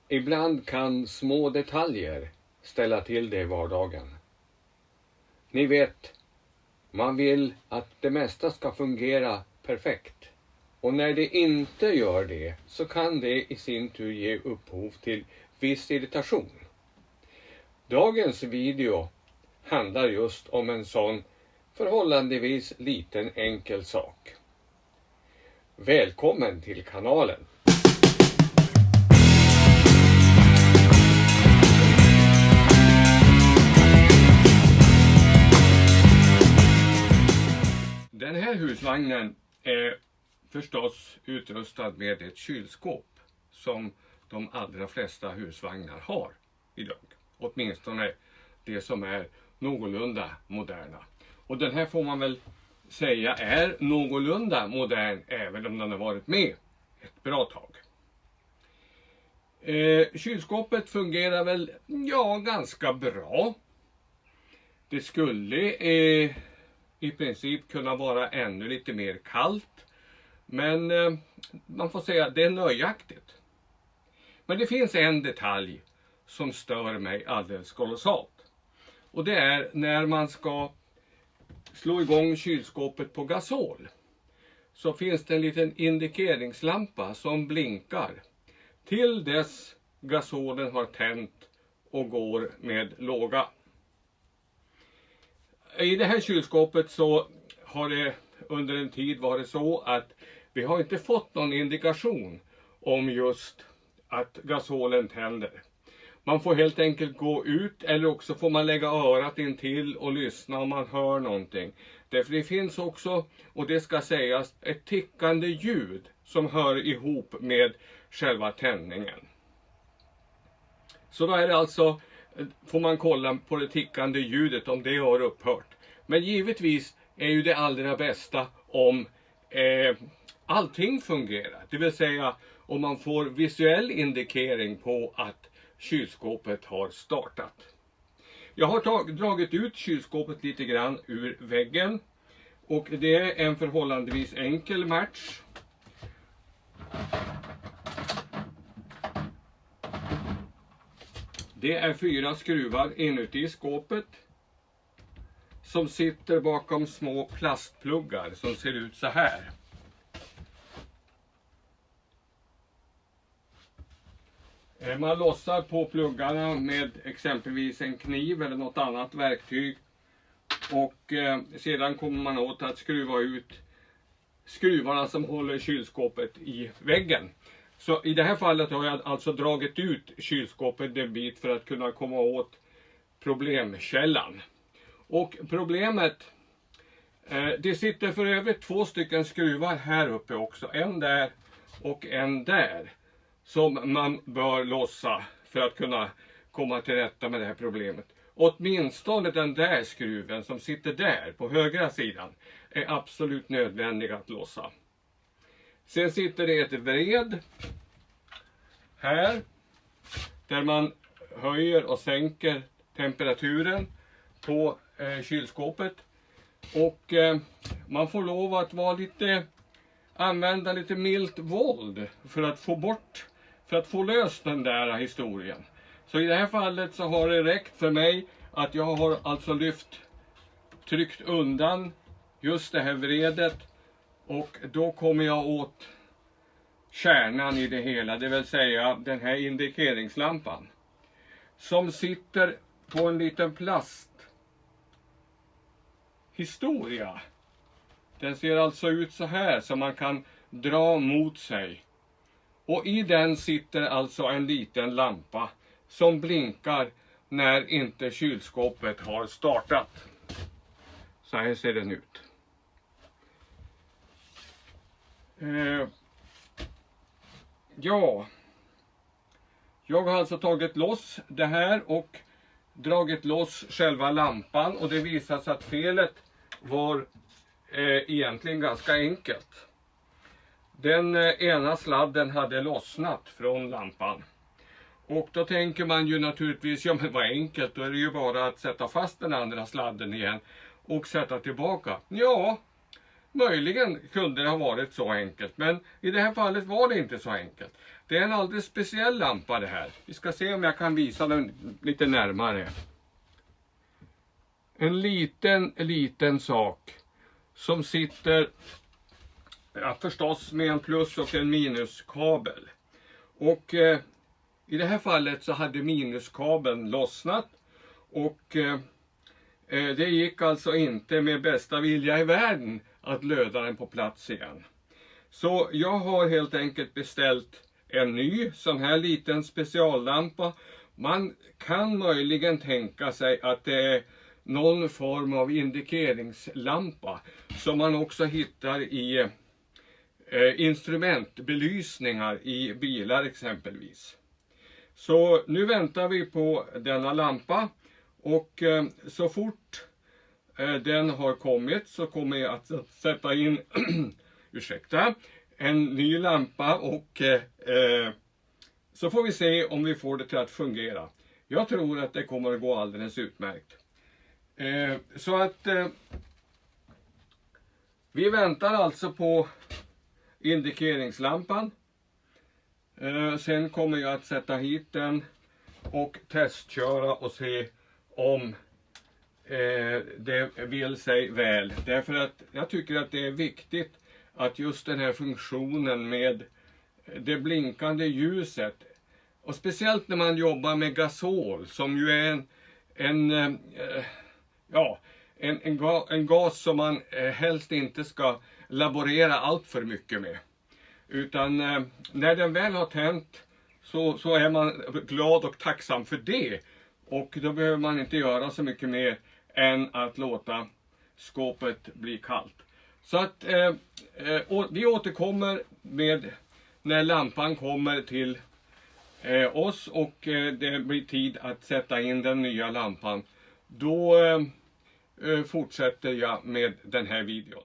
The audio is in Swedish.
Ibland kan små detaljer ställa till det i vardagen. Ni vet, man vill att det mesta ska fungera perfekt. Och när det inte gör det så kan det i sin tur ge upphov till viss irritation. Dagens video handlar just om en sån förhållandevis liten enkel sak. Välkommen till kanalen! Den här husvagnen är förstås utrustad med ett kylskåp som de allra flesta husvagnar har idag. Åtminstone det som är någorlunda moderna. Och den här får man väl säga är någorlunda modern även om den har varit med ett bra tag. Kylskåpet fungerar väl ganska bra. Det skulle i princip kunna vara ännu lite mer kallt. Men man får säga att det är nöjaktigt. Men det finns en detalj som stör mig alldeles kolossalt. Och det är när man ska slå igång kylskåpet på gasol. Så finns det en liten indikeringslampa som blinkar. Till dess gasolen har tänt och går med låga. I det här kylskåpet så har det under en tid varit så att vi har inte fått någon indikation om just att gasolen tänder. Man får helt enkelt gå ut eller också får man lägga örat intill och lyssna om man hör någonting. Därför det finns också, och det ska sägas, ett tickande ljud som hör ihop med själva tändningen. Så då är det alltså, får man kolla på det tickande ljudet om det har upphört. Men givetvis är ju det allra bästa om allting fungerar. Det vill säga om man får visuell indikering på att kylskåpet har startat. Jag har dragit ut kylskåpet lite grann ur väggen. Och det är en förhållandevis enkel match. Det är 4 skruvar inuti skåpet. Som sitter bakom små plastpluggar som ser ut så här. Man lossar på pluggarna med exempelvis en kniv eller något annat verktyg. Och sedan kommer man åt att skruva ut skruvarna som håller kylskåpet i väggen. Så i det här fallet har jag alltså dragit ut kylskåpet en bit för att kunna komma åt problemkällan. Och problemet, det sitter för övrigt 2 stycken skruvar här uppe också. En där och en där. Som man bör lossa för att kunna komma till rätta med det här problemet. Åtminstone den där skruven som sitter där på högra sidan är absolut nödvändig att lossa. Sen sitter det ett vred här där man höjer och sänker temperaturen på kylskåpet. Och man får lov att använda lite milt våld för att få löst den där historien. Så i det här fallet så har det räckt för mig att jag har alltså tryckt undan just det här vredet. Och då kommer jag åt kärnan i det hela, det vill säga den här indikeringslampan. Som sitter på en liten plasthistoria. Den ser alltså ut så här som man kan dra mot sig. Och i den sitter alltså en liten lampa som blinkar när inte kylskåpet har startat. Så här ser den ut. Jag har alltså tagit loss det här och dragit loss själva lampan. Och det visar sig att felet var egentligen ganska enkelt. Den ena sladden hade lossnat från lampan. Och då tänker man ju naturligtvis, ja men vad enkelt, då är det ju bara att sätta fast den andra sladden igen och sätta tillbaka. Ja, möjligen kunde det ha varit så enkelt, men i det här fallet var det inte så enkelt. det är en alldeles speciell lampa det här. Vi ska se om jag kan visa den lite närmare. En liten sak som sitter, ja, förstås med en plus- och en minuskabel. Och i det här fallet så hade minuskabeln lossnat och det gick alltså inte med bästa vilja i världen att löda den på plats igen. Så jag har helt enkelt beställt en ny sån här liten speciallampa. Man kan möjligen tänka sig att det är någon form av indikeringslampa som man också hittar i instrumentbelysningar i bilar exempelvis. Så nu väntar vi på denna lampa och så fort den har kommit så kommer jag att sätta in en ny lampa och så får vi se om vi får det till att fungera. Jag tror att det kommer att gå alldeles utmärkt. Så att vi väntar alltså på indikeringslampan. Sen kommer jag att sätta hit den och testköra och se om det vill sig väl. Därför att jag tycker att det är viktigt att just den här funktionen med det blinkande ljuset, och speciellt när man jobbar med gasol som ju är en gas som man helst inte ska laborera allt för mycket med. Utan när den väl har tänt så är man glad och tacksam för det. Och då behöver man inte göra så mycket mer än att låta skåpet bli kallt. Så att vi återkommer med när lampan kommer till oss och det blir tid att sätta in den nya lampan. Då fortsätter jag med den här videon.